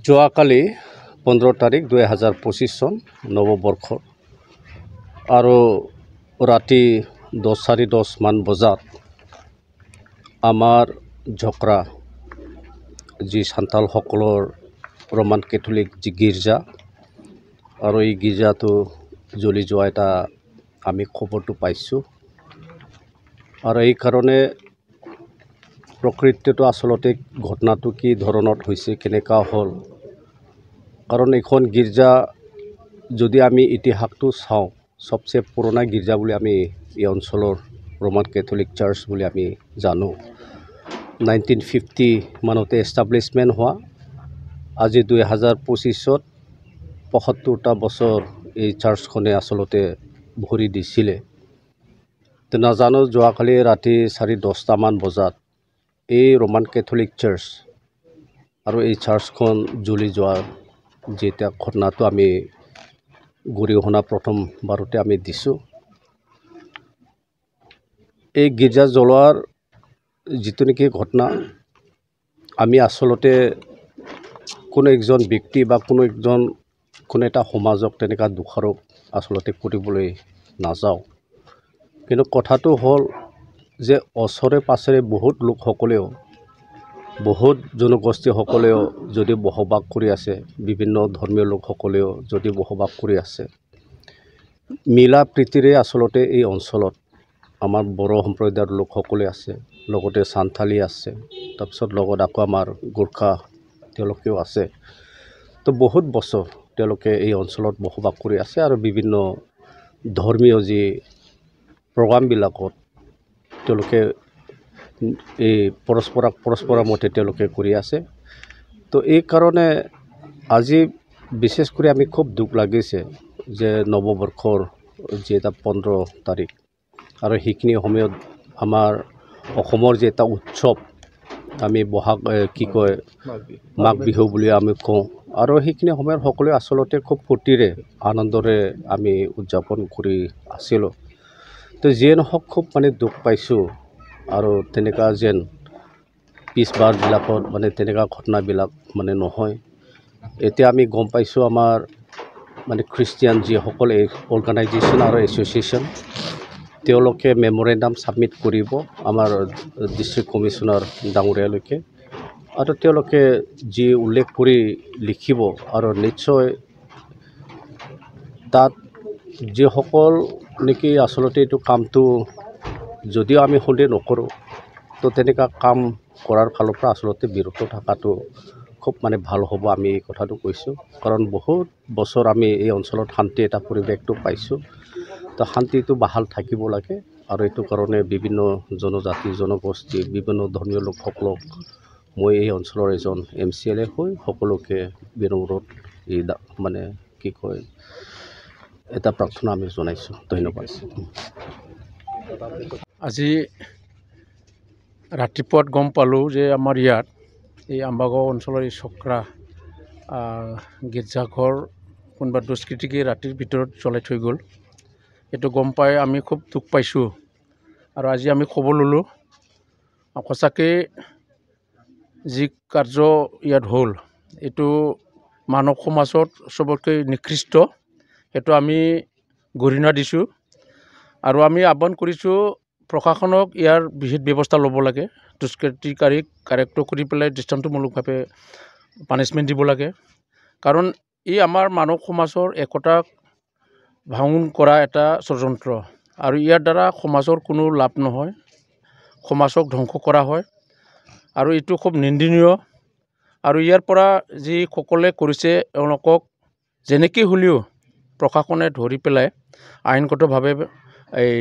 যোৱাকালি 15 তাৰিখ 2025 চন নৱবৰ্ষৰ আৰু ৰাতি 10:10 মান বজাত আমাৰ ঝকৰা যি সান্তালসকলৰ ৰোমান কেথলিক যি গীৰ্জা আৰু এই গীৰ্জাটো জ্বলি যোৱা এটা আমি খবৰটো পাইছোঁ আৰু এই কাৰণে প্ৰকৃতটো আচলতে ঘটনাটো কি ধৰণত হৈছে কেনেকা হ'ল কাৰণ এখন গীৰ্জা যদি আমি ইতিহাসটো চাওঁ সবচেয়ে পুৰণা গীৰ্জা বুলি আমি এই অঞ্চলৰ ৰোমান কেথলিক চাৰ্চ বুলি আমি জানো 1950 মানতে এষ্টাব্লিছমেণ্ট হোৱা আজি 2025ত 75টা বছৰ এই চাৰ্চখনে আচলতে ভৰি দিছিলে তো নাজানো যোৱাকালি ৰাতি 10:30 মান বজাত এই ৰোমান কেথলিক চাৰ্চ আৰু এই চাৰ্চখন জ্বলি যোৱাৰ যেটা ঘটনাটো আমি গৰিহণা প্ৰথম বাৰতে আমি দিছোঁ এই গীৰ্জা জ্বলোৱাৰ যিটো নেকি ঘটনা আমি আচলতে কোনো একজন ব্যক্তি বা কোনো এটা সমাজক তেনেকা দুখৰক আচলতে কৰিবলৈ নাযাওঁ কিন্তু কথাটো হ'ল যে ওচৰে পাছৰে বহুত লোকসকলেও বহুত জনগোষ্ঠীসকলেও যদি বসবাস কৰি আছে বিভিন্ন ধৰ্মীয় লোকসকলেও যদি বসবাস কৰি আছে মিলা প্ৰীতিৰে আচলতে এই অঞ্চলত আমাৰ বড়ো সম্প্ৰদায়ৰ লোকসকলে আছে লগতে সান্থালী আছে তাৰপিছত লগত আকৌ আমাৰ গোৰ্খা তেওঁলোকেও আছে তো বহুত বছৰ তেওঁলোকে এই অঞ্চলত বসবাস কৰি আছে আৰু বিভিন্ন ধৰ্মীয় যি প্ৰগ্ৰামবিলাকত তেওঁলোকে এই পৰস্পৰৰ মতে তেওঁলোকে কৰি আছে তো এই কাৰণে আজি বিশেষ কৰি আমি খুব দুখ লাগিছে যে নৱবৰ্ষৰ যে এটা 15 তাৰিখ আৰু সেইখিনি সময়ত আমাৰ অসমৰ যে এটা উৎসৱ আমি বহাগ কি কয় মাঘ বিহু বুলি আমি কওঁ আৰু সেইখিনি সময়ত সকলোৱে আচলতে খুব ফূৰ্তিৰে আনন্দৰে আমি উদযাপন কৰি আছিলোঁ তো যিয়ে নহওক খুব মানে দুখ পাইছোঁ আৰু তেনেকা যেন পিছবাৰবিলাকত মানে তেনেকা ঘটনাবিলাক মানে নহয় এতিয়া আমি গম পাইছোঁ আমাৰ মানে খ্ৰীষ্টিয়ান যিসকল অৰ্গেনাইজেশ্যন আৰু এছ'চিয়েশ্যন তেওঁলোকে মেমৰেণ্ডাম ছাবমিট কৰিব আমাৰ ডিষ্ট্ৰিক্ট কমিশ্যনাৰ ডাঙৰীয়ালৈকে আৰু তেওঁলোকে যি উল্লেখ কৰি লিখিব আৰু নিশ্চয় তাত যিসকল নেকি আচলতে এইটো কামটো যদিও আমি সন্দেহ নকৰোঁ তো তেনেকা কাম কৰাৰ ফালৰ পৰা আচলতে বিৰত থকাটো খুব মানে ভাল হ'ব আমি এই কথাটো কৈছোঁ কাৰণ বহুত বছৰ আমি এই অঞ্চলত শান্তি এটা পৰিৱেশটো পাইছোঁ তো শান্তিটো বাহাল থাকিব লাগে আৰু এইটো কাৰণে বিভিন্ন জনজাতি জনগোষ্ঠী বিভিন্ন ধৰ্মীয় লোকসকলক মই এই অঞ্চলৰ এজন MCLA হৈ সকলোকে বিনম্ৰত এই মানে কি কয় এটা প্ৰাৰ্থনা আমি জনাইছোঁ ধন্যবাদ আজি ৰাতিপুৱাত গম পালোঁ যে আমাৰ ইয়াত এই আম্বাগাঁও অঞ্চলৰ এই চক্ৰা গীৰ্জাঘৰ কোনোবা দুষ্কৃতিকে ৰাতিৰ ভিতৰত জ্বলাই থৈ গ'ল এইটো গম পাই আমি খুব দুখ পাইছোঁ আৰু আজি আমি খবৰ ল'লোঁ সঁচাকৈ যি কাৰ্য ইয়াত হ'ল এইটো মানৱ সমাজত চবতকৈ নিকৃষ্ট সেইটো আমি গৰিহণা দিছোঁ আৰু আমি আহ্বান কৰিছোঁ প্ৰশাসনক ইয়াৰ বিহিত ব্যৱস্থা ল'ব লাগে দুষ্কৃতিকাৰীক কাৰেক্ট কৰি পেলাই দৃষ্টান্তমূলকভাৱে পানিছমেণ্ট দিব লাগে কাৰণ ই আমাৰ মানৱ সমাজৰ একতাক ভাঙোন কৰা এটা ষড়যন্ত্ৰ আৰু ইয়াৰ দ্বাৰা সমাজৰ কোনো লাভ নহয় সমাজক ধ্বংস কৰা হয় আৰু এইটো খুব নিন্দনীয় আৰু ইয়াৰ পৰা যিসকলে কৰিছে তেওঁলোকক যেনেকৈ হ'লেও প্ৰশাসনে ধৰি পেলাই আইনগতভাৱে এই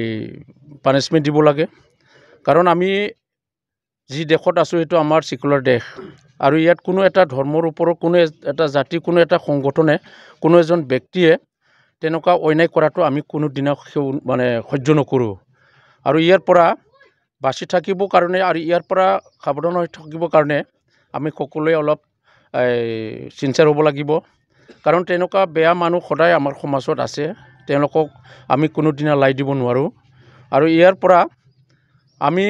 পানিছমেণ্ট দিব লাগে কাৰণ আমি যি দেশত আছোঁ সেইটো আমাৰ ছেকুলাৰ দেশ আৰু ইয়াত কোনো এটা ধৰ্মৰ ওপৰত কোনো এটা জাতি কোনো এটা সংগঠনে কোনো এজন ব্যক্তিয়ে তেনেকুৱা অন্যায় কৰাটো আমি কোনোদিনা মানে সহ্য নকৰোঁ আৰু ইয়াৰ পৰা বাচি থাকিবৰ কাৰণে আৰু ইয়াৰ পৰা সাৱধান হৈ থাকিবৰ কাৰণে আমি সকলোৱে অলপ চিনচিয়াৰ হ'ব লাগিব কাৰণ তেনেকুৱা বেয়া মানুহ সদায় আমাৰ সমাজত আছে তেওঁলোকক আমি কোনোদিনা লাই দিব নোৱাৰোঁ আৰু ইয়াৰ পৰা আমি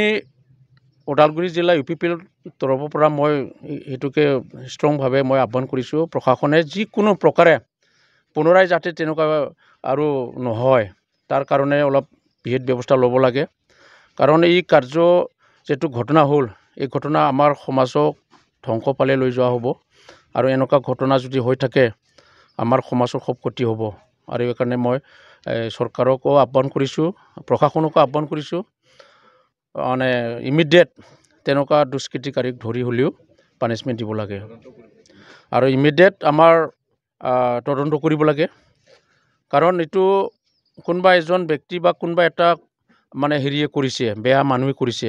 ওদালগুৰি জিলা UPPৰ তৰফৰ পৰা মই এইটোকে ষ্ট্ৰংভাৱে মই আহ্বান কৰিছোঁ প্ৰশাসনে যিকোনো প্ৰকাৰে পুনৰাই যাতে তেনেকুৱা আৰু নহয় তাৰ কাৰণে অলপ বিহিত ব্যৱস্থা ল'ব লাগে কাৰণ এই কাৰ্য যেটো ঘটনা হ'ল এই ঘটনা আমাৰ সমাজক ধ্বংস ফালে লৈ যোৱা হ'ব আৰু এনেকুৱা ঘটনা যদি হৈ থাকে আমাৰ সমাজৰ খুব ক্ষতি হ'ব আৰু এইকাৰণে মই চৰকাৰকো আহ্বান কৰিছোঁ প্ৰশাসনকো আহ্বান কৰিছোঁ মানে ইমিডিয়েট তেনেকুৱা দুষ্কৃতিকাৰীক ধৰি হ'লেও পানিছমেণ্ট দিব লাগে আৰু ইমিডিয়েট আমাৰ তদন্ত কৰিব লাগে কাৰণ এইটো কোনোবা এজন ব্যক্তি বা কোনোবা এটা মানে হেৰিয়ে কৰিছে বেয়া মানুহে কৰিছে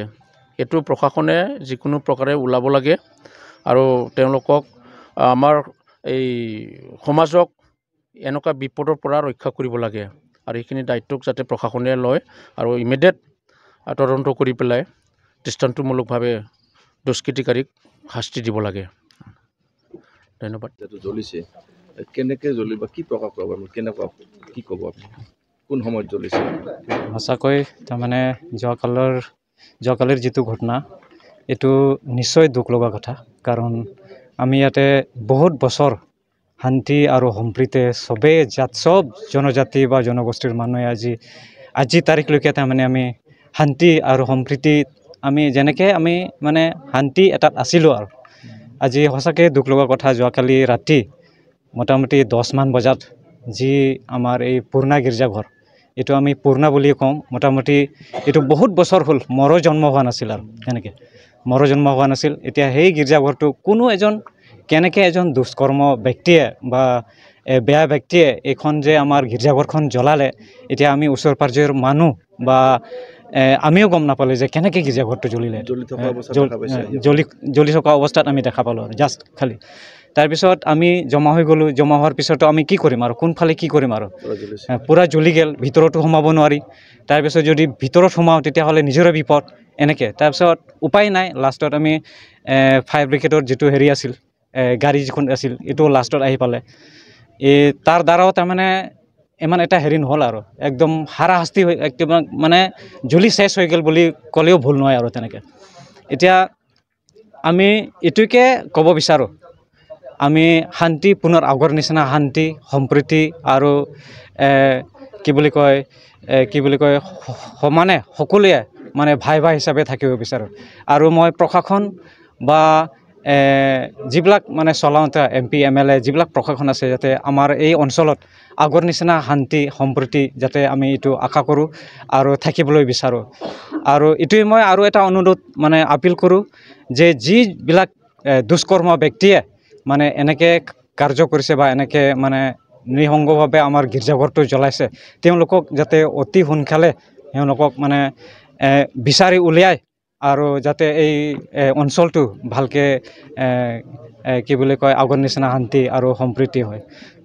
এইটো প্ৰশাসনে যিকোনো প্ৰকাৰে ওলাব লাগে আৰু তেওঁলোকক আমাৰ এই সমাজক এনেকুৱা বিপদৰ পৰা ৰক্ষা কৰিব লাগে আৰু এইখিনি দায়িত্বক যাতে প্ৰশাসনে লয় আৰু ইমিডিয়েট তদন্ত কৰি পেলাই দৃষ্টান্তমূলকভাৱে দুষ্কৃতিকাৰীক শাস্তি দিব লাগে ধন্যবাদ যেটো জ্বলিছে কেনেকৈ জ্বলিব কি প্ৰকাশ পাব কেনেকুৱা কি ক'ব আপুনি কোন সময়ত জ্বলিছে সঁচাকৈ তাৰমানে যোৱাকালিৰ যিটো ঘটনা এইটো নিশ্চয় দুখ লগা কথা কাৰণ আমি ইয়াতে বহুত বছৰ শান্তি আৰু সম্প্ৰীতে চব জনজাতি বা জনগোষ্ঠীৰ মানুহে আজি তাৰিখলৈকে তাৰমানে আমি শান্তি আৰু সম্প্ৰীতিত আমি যেনেকৈ আমি মানে শান্তি এটাত আছিলোঁ আৰু আজি সঁচাকৈ দুখ লগা কথা যোৱাকালি ৰাতি মোটামুটি 10 মান বজাত যি আমাৰ এই পুৰণা গীৰ্জাঘৰ এইটো আমি পুৰণা বুলি কওঁ মোটামুটি এইটো বহুত বছৰ হ'ল মোৰো জন্ম হোৱা নাছিল আৰু এনেকৈ মোৰো জন্ম হোৱা নাছিল এতিয়া সেই গীৰ্জাঘৰটো কোনো কেনেকৈ এজন দুষ্কৰ্ম ব্যক্তিয়ে বা বেয়া ব্যক্তিয়ে এইখন যে আমাৰ গীৰ্জাঘৰখন জ্বলালে এতিয়া আমি ওচৰ পাজৰৰ মানুহ বা আমিও গম নাপালোঁ যে কেনেকৈ গীৰ্জাঘৰটো জ্বলিলে জ্বলি থকা অৱস্থাত আমি দেখা পালোঁ আৰু জাষ্ট খালি তাৰপিছত আমি জমা হৈ গ'লোঁ জমা হোৱাৰ পিছতো আমি কি কৰিম আৰু কোনফালে কি কৰিম আৰু পূৰা জ্বলি গ'ল ভিতৰতো সোমাব নোৱাৰি তাৰপিছত যদি ভিতৰত সোমাওঁ তেতিয়াহ'লে নিজৰে বিপদ এনেকৈ তাৰপিছত উপায় নাই লাষ্টত আমি ফায়াৰ ব্ৰিগেডৰ যিটো হেৰি আছিল গাড়ী যিখন আছিল এইটো লাষ্টত আহি পালে তাৰ দ্বাৰাও তাৰমানে ইমান এটা হেৰি নহ'ল আৰু একদম হাৰাশাস্তি হৈ একদম মানে জ্বলি শেষ হৈ গ'ল বুলি ক'লেও ভুল নহয় আৰু তেনেকৈ এতিয়া আমি এইটোকে ক'ব বিচাৰোঁ আমি শান্তি পুনৰ আগৰ নিচিনা শান্তি সম্প্ৰীতি আৰু কি বুলি কয় সমানে সকলোৱে মানে ভাই হিচাপে থাকিব বিচাৰোঁ আৰু মই প্ৰশাসন বা যিবিলাক মানে চলাওঁতে MP MLA যিবিলাক প্ৰশাসন আছে যাতে আমাৰ এই অঞ্চলত আগৰ নিচিনা শান্তি সম্প্ৰীতি যাতে আমি এইটো আশা কৰোঁ আৰু থাকিবলৈ বিচাৰোঁ আৰু এইটোৱে মই আৰু এটা অনুৰোধ মানে আপিল কৰোঁ যে যিবিলাক দুষ্কৰ্ম ব্যক্তিয়ে মানে এনেকৈ কাৰ্য কৰিছে বা এনেকৈ মানে নৃসংগভাৱে আমাৰ গীৰ্জাঘৰটো জ্বলাইছে তেওঁলোকক যাতে অতি সোনকালে তেওঁলোকক মানে বিচাৰি উলিয়াই আৰু যাতে এই অঞ্চলটো ভালকৈ কি বুলি কয় আগৰ নিচিনা শান্তি আৰু সম্প্ৰীতি হয়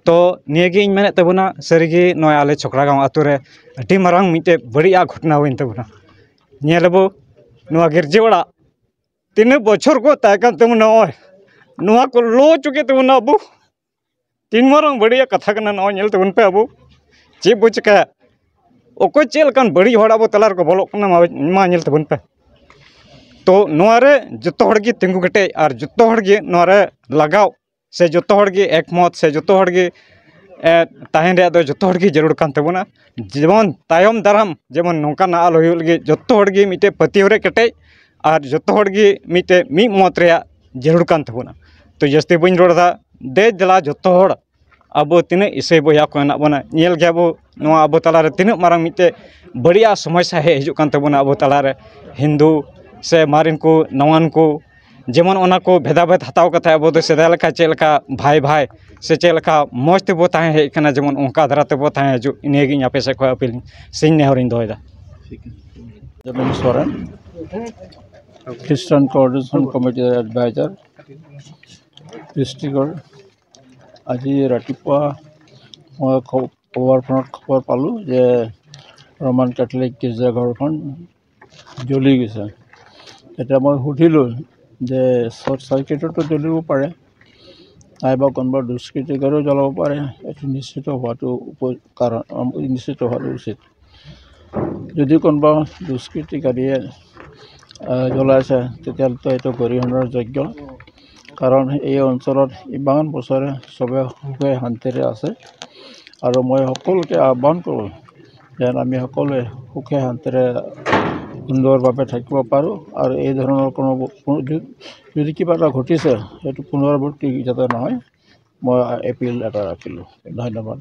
তো নিয়াগে ᱤᱧ ᱢᱮᱱᱮᱫ ᱛᱟᱵᱚᱱᱟ ᱥᱟᱹᱨᱤᱜᱮ ᱱᱚᱣᱟ ᱟᱞᱮ ᱪᱷᱚᱠᱨᱟᱜᱟᱸᱣ ᱟᱹᱛᱩ ᱨᱮ ᱟᱹᱰᱤ ᱢᱟᱨᱟᱝ ᱢᱤᱫᱴᱮᱡ ᱵᱟᱹᱲᱤᱡᱟᱜ ᱜᱷᱚᱴᱚᱱᱟ ᱦᱩᱭᱮᱱ ᱛᱟᱵᱚᱱᱟ ᱧᱮᱞᱟᱵᱚ ᱱᱚᱣᱟ ᱜᱤᱨᱡᱟᱹ ᱚᱲᱟᱜ ᱛᱤᱱᱟᱹᱜ ᱵᱚᱪᱷᱚᱨ ᱠᱚ ᱛᱟᱦᱮᱸ ᱠᱟᱱ ᱛᱟᱵᱚᱱᱟ ᱱᱚᱜᱼᱚᱭ ᱱᱚᱣᱟ ᱠᱚ ᱞᱚ ᱦᱚᱪᱚ ᱠᱮᱫ ᱛᱟᱵᱚᱱᱟ ᱟᱵᱚ ᱛᱤᱱ ᱢᱟᱨᱟᱝ ᱵᱟᱹᱲᱤᱡᱟᱜ ᱠᱟᱛᱷᱟ ᱠᱟᱱᱟ ᱱᱚᱜᱼᱚᱭ ᱧᱮᱞ ᱛᱟᱵᱚᱱ ᱯᱮ ᱟᱵᱚ ᱪᱮᱫ ᱵᱚ ᱪᱤᱠᱟᱹᱭᱟ ᱚᱠᱚᱭ ᱪᱮᱫ ᱞᱮᱠᱟᱱ ᱵᱟᱹᱲᱤᱡ ᱦᱚᱲ ᱟᱵᱚ ᱛᱟᱞᱟ ᱨᱮᱠᱚ ᱵᱚᱞᱚᱜ ᱠᱟᱱᱟ ᱢᱟ ᱧᱮᱞ ᱛᱟᱵᱚᱱ ᱯᱮ तो नोरे जतो हड़गे तिंगु कटे और जतो हड़गे नोरे लगाव से जतो हड़गे एकमत से जतो हड़गे ताहेन रे दो जतो हड़गे जरूर कान तबोना जेमन तायम दाराम जेमन नोंका ना आलो हुई लगे जतो हड़गे मिटे पतियो रे कटे और जतो हड़गे मिटे मी मत रे जरूर कान तबोना तो जस्ते बइन रोड़ा दे दला जतो हड़ अब तिने इसे बया को ना बना नेल गया बो नोआ अब तला रे तिने मारंग मिटे बढ़िया समस्या है हिजु कान तबोना अब तला रे हिंदू से मारिन को नवान को जेमन ओना को भेदाभेद हताव कथा अब सेदा लेका चेलका भाई से चेलका मौज ते बो ताहे हे कना जेमन ओंका धरा ते बो ताहे जो इनेगी यापे से को अपील सिंह नेहरिन दोयदा जमीन सोरेन ख्रिस्टान कोऑर्डिनेशन कमिटी एडवाइजर डिस्ट्रिक्टर আজি ৰাতিপুৱা মই খবৰখনত খবৰ পালোঁ যে ৰমান কেথলিক গীৰ্জাঘৰখন জ্বলি গৈছে এতিয়া মই সুধিলোঁ যে শ্বৰ্ট চাৰ্কিটতো জ্বলিব পাৰে নাইবা কোনোবা দুষ্কৃতিকাৰেও জ্বলাব পাৰে এইটো নিশ্চিত হোৱাটো নিশ্চিত হোৱাটো উচিত যদি কোনোবা দুষ্কৃতিকাৰীয়ে জ্বলাইছে তেতিয়াহ'লেতো এইটো গৰিহণাৰ যোগ্য কাৰণ এই অঞ্চলত ইমান বছৰে চবে সুখে শান্তিৰে আছে আৰু মই সকলোকে আহ্বান কৰোঁ যেন আমি সকলোৱে সুখে শান্তিৰে সুন্দৰভাৱে থাকিব পাৰোঁ আৰু এই ধৰণৰ যদি কিবা এটা ঘটিছে সেইটো পুনৰাবৃত্তি যাতে নহয় মই এপিল এটা ৰাখিলোঁ ধন্যবাদ